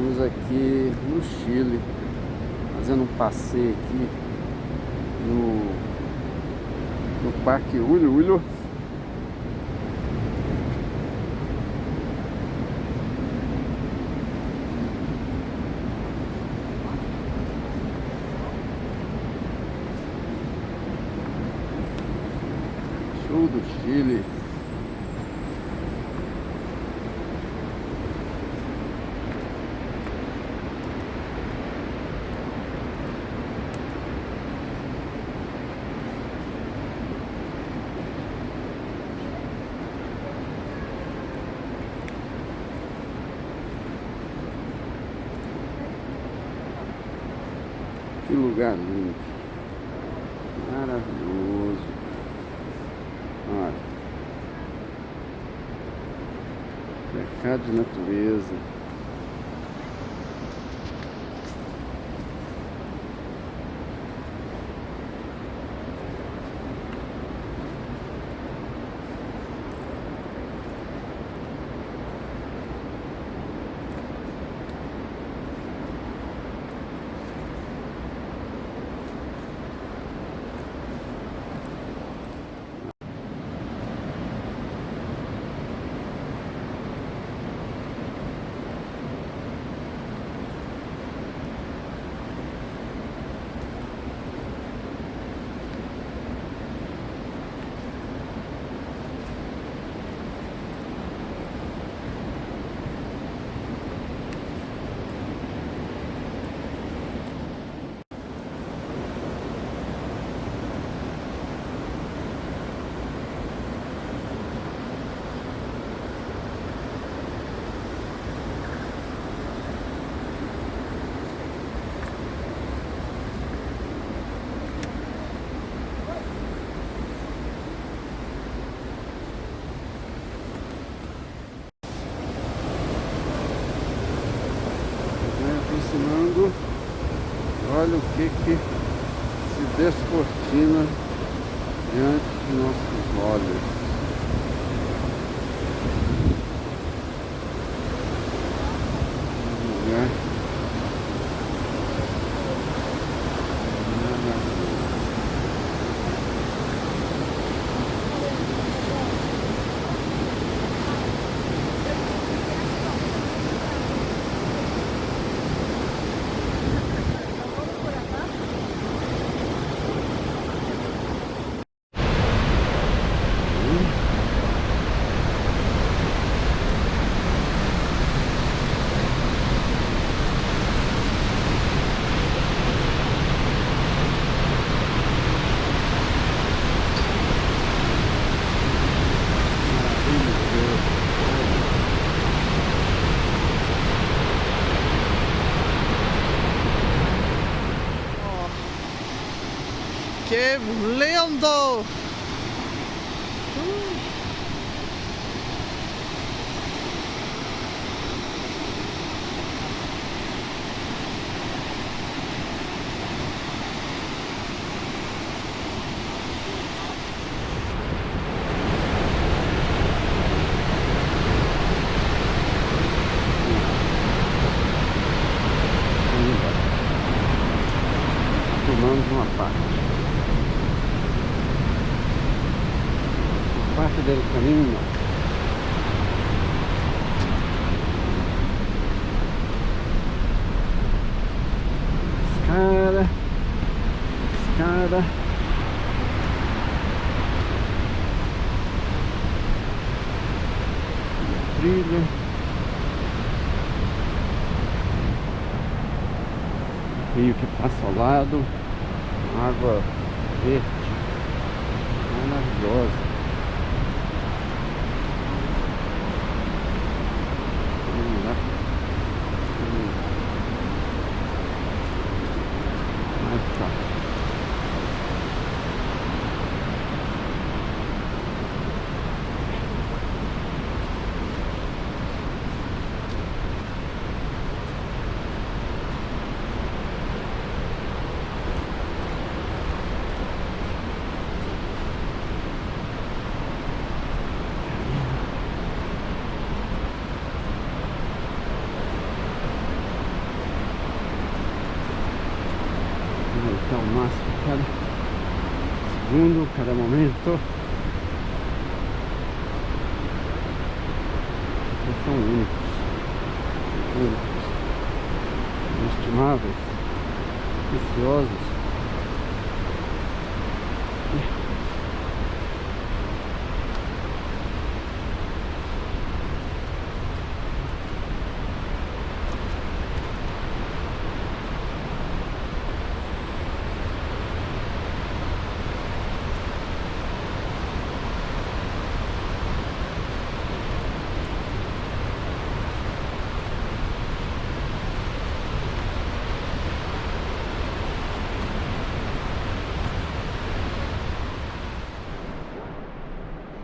Estamos aqui no Chile, fazendo um passeio aqui no Parque Ulho. Show do Chile. Que lugar lindo, maravilhoso. Olha, cercado de natureza. Aproximando, olha o que se descortina diante de nossos olhos. Um lugar maravilhoso. ¡Qué lindo! Tomamos uma parte do caminho. Escada. Trilha. Rio que passa ao lado. Água verde. Maravilhosa. aproveitar ao máximo cada segundo, cada momento. Eles são únicos, inestimáveis, preciosos.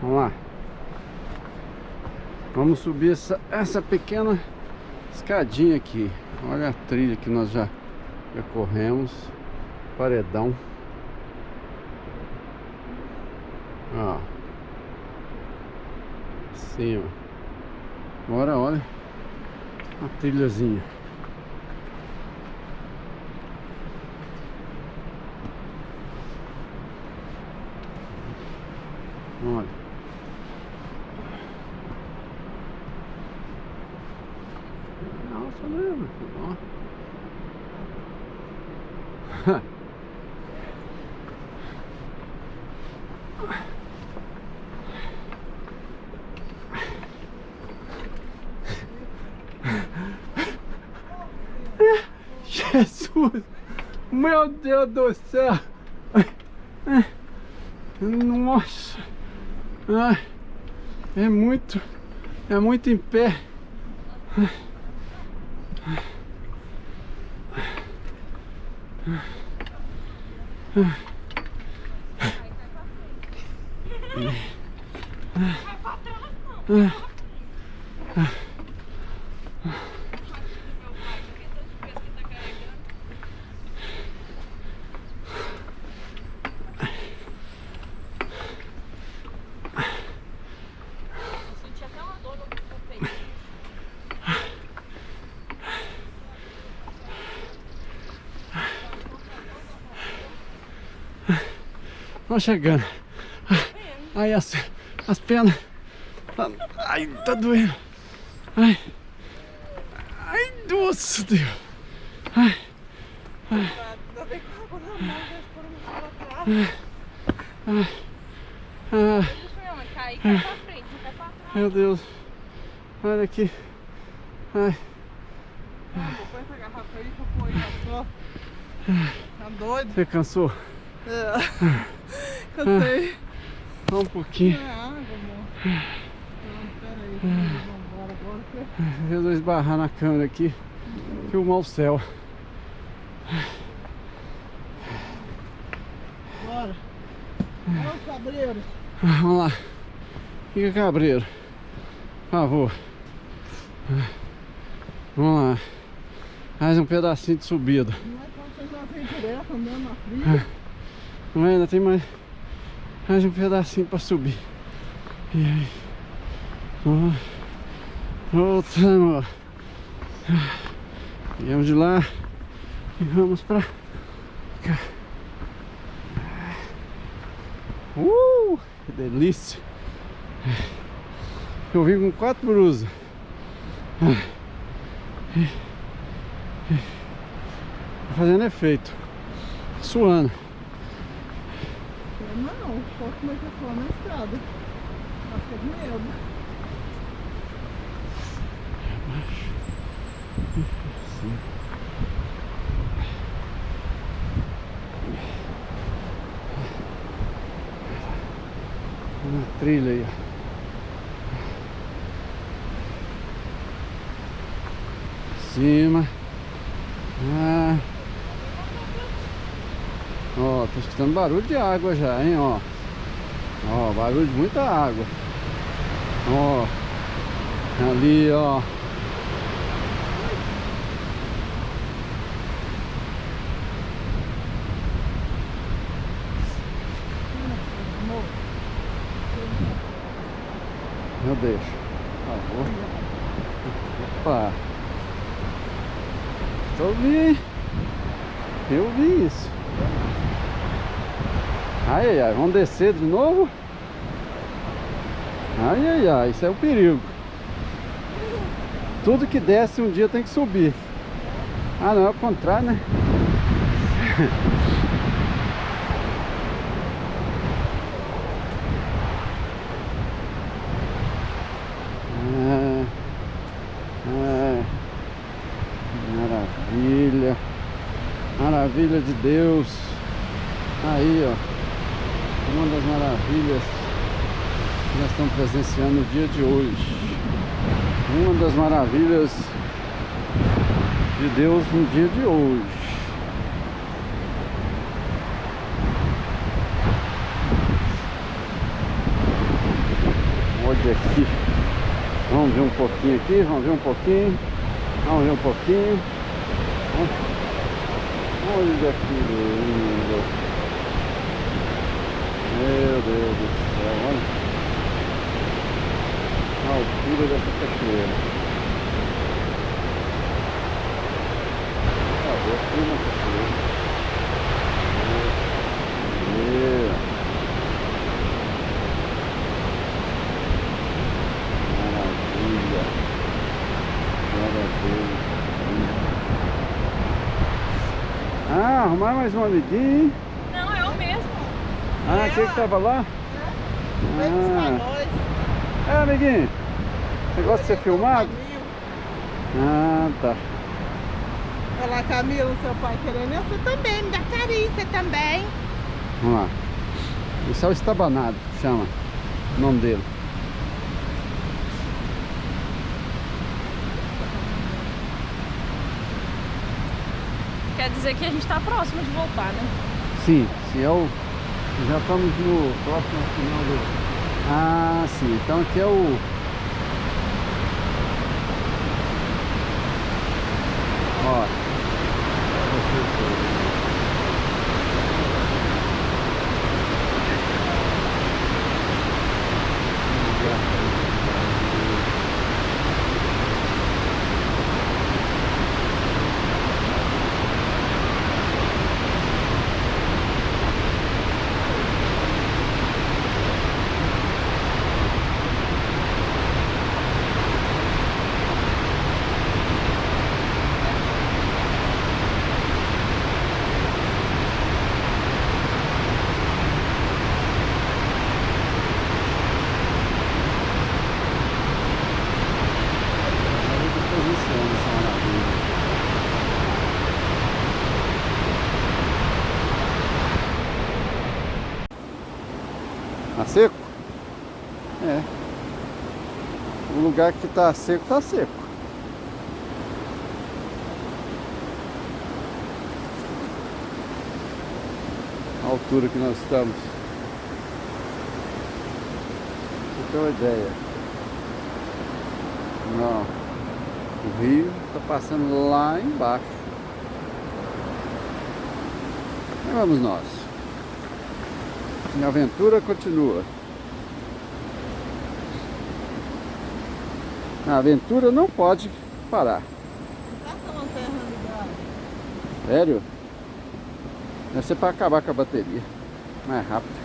Vamos lá. Vamos subir essa pequena escadinha aqui. Olha a trilha que nós já percorremos. Paredão. Ó. Cima. Agora olha a trilhazinha. Olha. Nossa, mesmo. Ó. Jesus! Meu Deus do céu! Nossa! Ai, é muito em pé. Vamos chegando. Ai, as pernas. Ai, tá doendo. Ai, nossa Deus. Ai. Ainda bem que eu vou na mão, deixa eu não Ai. Cai pra frente, não cai pra trás. Meu Deus. Olha aqui. Ai. vou pôr essa garrafa aí que eu pôr aí só. Tá doido? Você cansou? É. Cansei. Só um pouquinho. É água, amor. Não, pera aí. Vamos embora agora. Resolvi esbarrar na câmera aqui. Filmar o céu. Bora. Olha o cabreiro. Vamos lá. Fica cabreiro. Por favor. Vamos lá. Mais um pedacinho de subida. Não é como vocês já vêm direto andando na trilha. Não é? Ainda tem mais um pedacinho para subir. E aí? Voltamos. Viemos de lá e vamos pra cá. Que delícia. Eu vim com 4 brusas. Tá fazendo efeito. Suando. Não, só comecei a falar na estrada. Acho que é de medo. Sim. Na trilha aí, ó. Cima. Ó, tô escutando barulho de água já, hein, ó. Ó, barulho de muita água. Ó. Ali, ó. Eu deixo, por favor. Opa. Eu vi isso. Ai, ai, ai, vamos descer de novo? Ai, ai, ai, isso é o perigo. Tudo que desce um dia tem que subir. Ah, não, é o contrário, né? Maravilha. Maravilha de Deus. Aí, ó. Uma das maravilhas que nós estamos presenciando no dia de hoje. Uma das maravilhas de Deus no dia de hoje. Olha aqui. Vamos ver um pouquinho aqui, vamos ver um pouquinho. Vamos ver um pouquinho. Olha que lindo. Meu Deus do céu, olha a altura dessa cachoeira. Cadê aqui na cachoeira? Maravilha. Glória a Deus. Ah, arrumar mais um amiguinho. Não, é o mesmo. Ah, aquele que tava lá? Vem buscar nós. É, amiguinho. Você gosta de ser filmado? Ah, tá. Olha lá, Camilo, seu pai querendo. Você também, me dá carinho, você também. Vamos lá. Esse é o estabanado, chama o nome dele. Quer dizer que a gente tá próximo de voltar, né? Sim, se é o... Já estamos no próximo final do... Ah, sim. Então aqui é o... Ó. Tá seco? É. O lugar que tá seco, tá seco. A altura que nós estamos. Pra você ter uma ideia. Não. O rio tá passando lá embaixo. E vamos nós. E a aventura continua. A aventura não pode parar. Passa a lanterna ligada. Sério? Deve ser para acabar com a bateria. Mais rápido.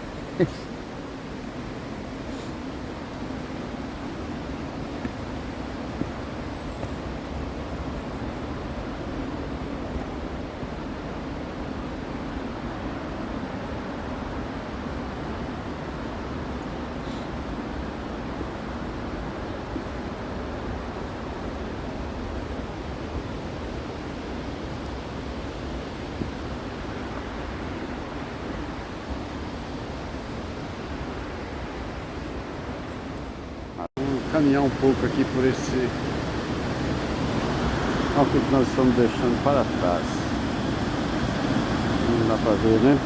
Caminhar um pouco aqui por esse... Olha o que nós estamos deixando para trás. Não dá para ver, né?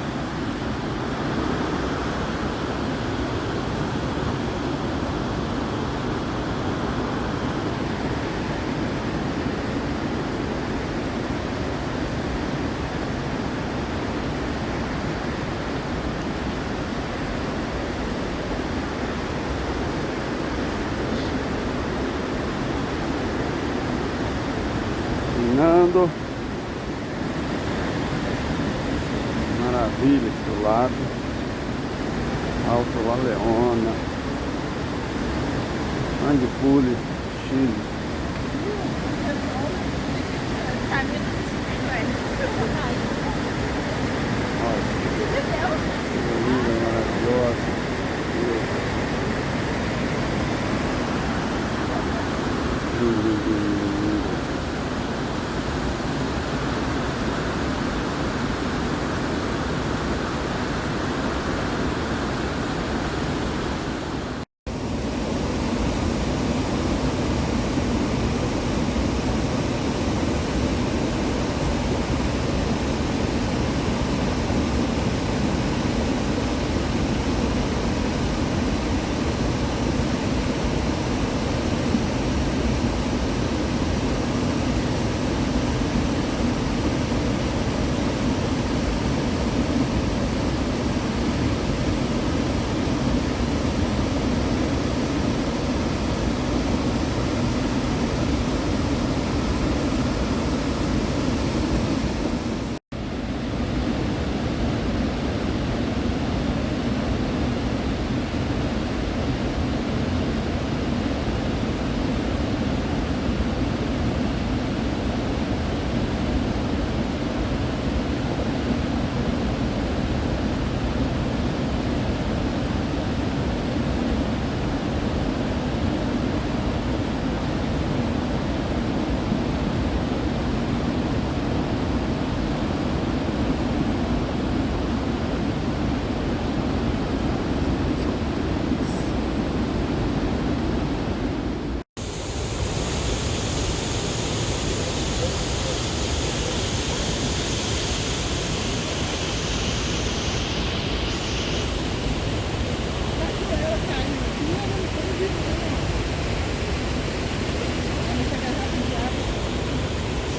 Maravilha aqui do lado. Alto La Leona. Andipule, Chile. Olha, que linda, maravilhosa. Lindo, lindo, lindo, lindo.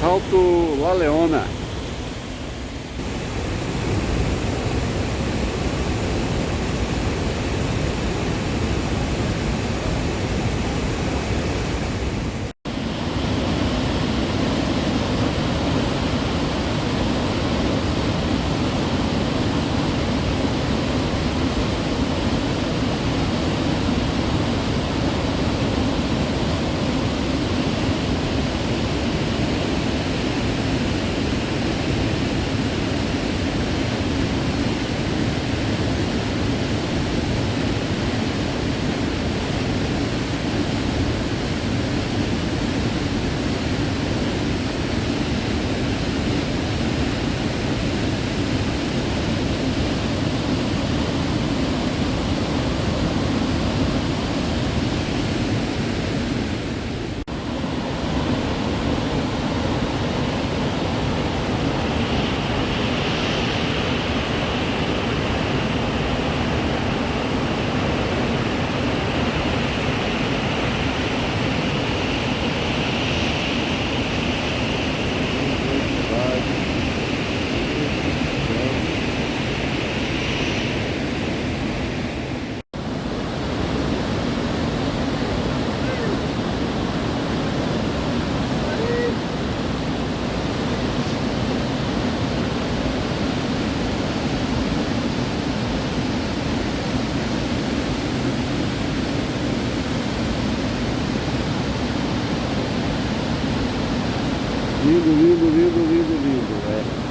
Salto La Leona. Lindo, lindo, lindo, lindo, lindo, é.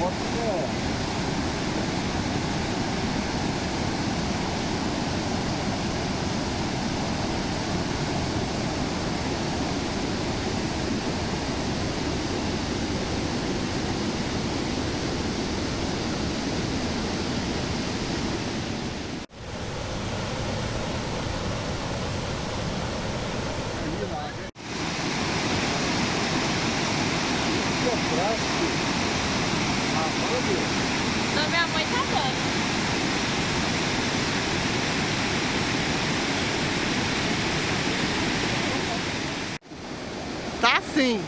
moto é. Então minha mãe tá dando. Tá sim.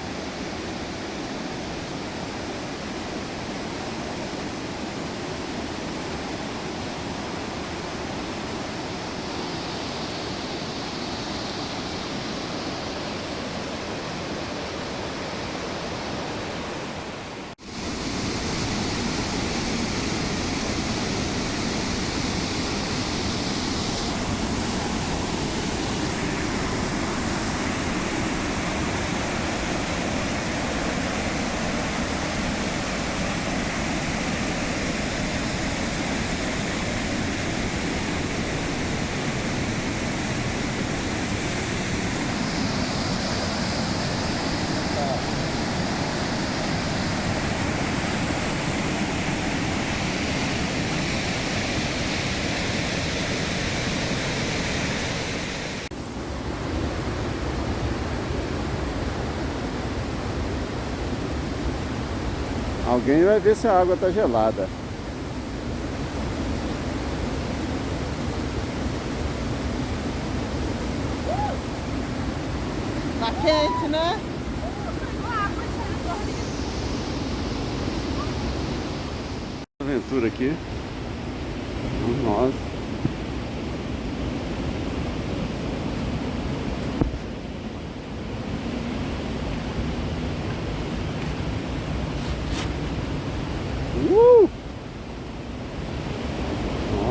Alguém vai ver se a água tá gelada. Tá quente, né? Aventura aqui. Vamos nós.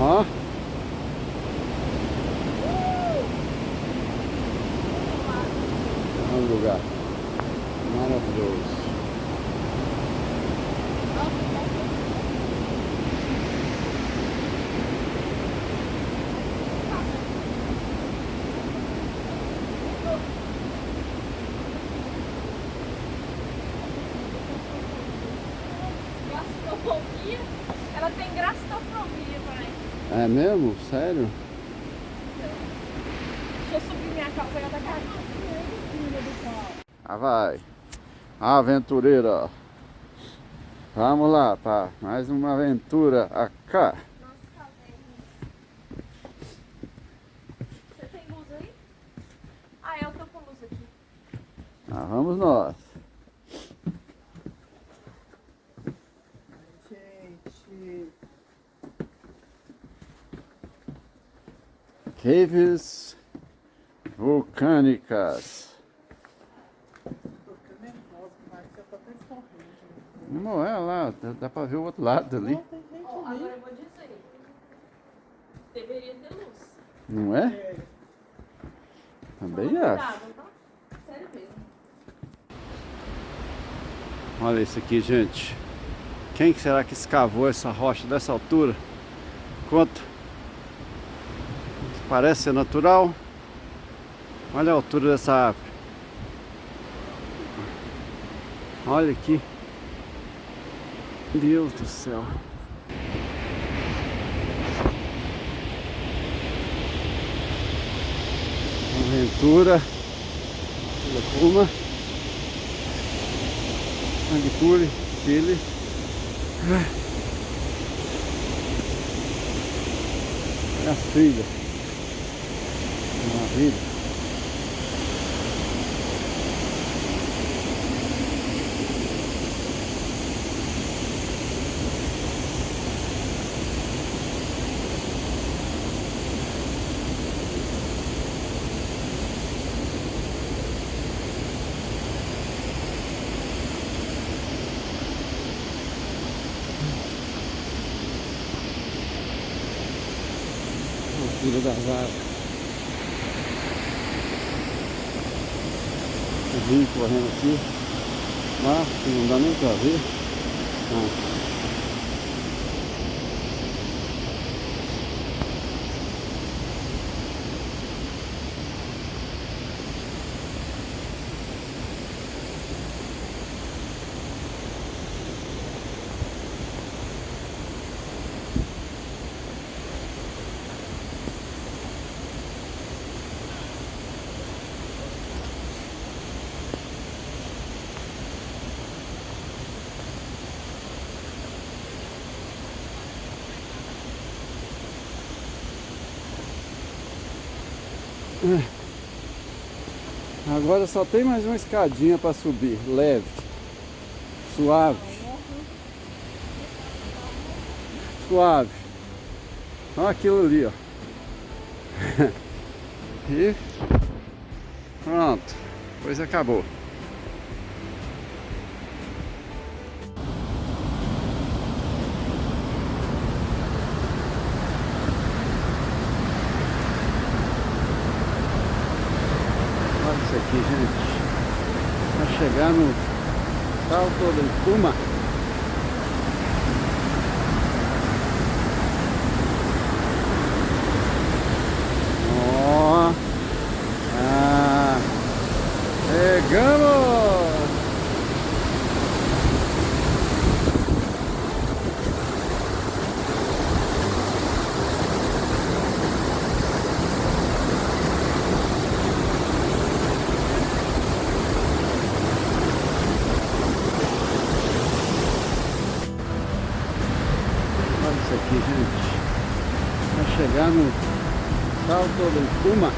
Ó. Olha o lugar maravilhoso. Gastrofobia? Ela tem gastrofobia, pai. É mesmo? Sério? Deixa eu subir minha calça e ela tá caindo. Ah, vai. Aventureira. Vamos lá, tá? Mais uma aventura acá. Nossa, tá vendo? Você tem luz aí? Ah, eu tô com luz aqui. Ah, vamos nós. Gente. Caves vulcânicas. Tô ficando nervosa, mas já tô até sorrindo. Não é lá, dá pra ver o outro lado ali. Não, tem gente Ó, ali. agora eu vou dizer. Deveria ter luz. Não é? É. Também Toma acho. cuidado, tá? Sério mesmo. Olha isso aqui, gente. Quem que será que escavou essa rocha dessa altura? Quanto? Parece ser natural. Olha a altura dessa árvore. Olha aqui. Deus do céu. Aventura. Puma. Manicure, Chile. Olha as trilhas. Maravilha. Altura das árvores. O rio correndo aqui. Lá, que não dá nem pra ver. Ah. Agora só tem mais uma escadinha para subir, leve, suave, suave. Olha aquilo ali, ó. E pronto, pois acabou. Olha isso aqui, gente. Vai chegar no Salto do Puma. Ó. Ah. Chegamos! Olha isso aqui, gente. Vai chegar no Salto do Puma.